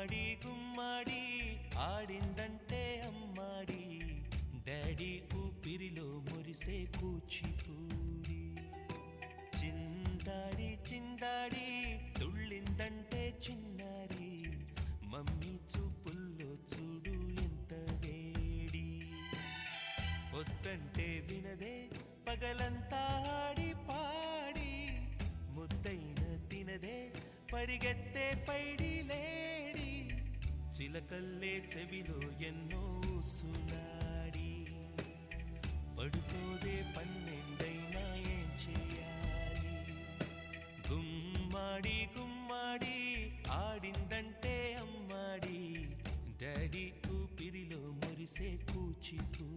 గుమ్మడి గుమ్మడి ఆడిందంటే అమ్మాడి daddy ఊపిరిలో మురిసే కూచిపూడి చిందాడి చిందాడి తుళ్ళిందంటే చిన్నారి మమ్మీ చూపుల్లో చూడు ఎంత వేడి వద్దంటే వినదే పగలంతా ఆడి పాడి ముద్దైన తినదే పరిగెత్తే పైడి లేడి చిలకల్లే చెవిలో ఎన్నో సులాడి పడుకోదే పన్నెండైనా ఏం చేయాలి గుమ్మాడి గుమ్మాడి ఆడిందంటే అమ్మాడి డాడీ ఊపిరిలో మురిసే కూచిపూడి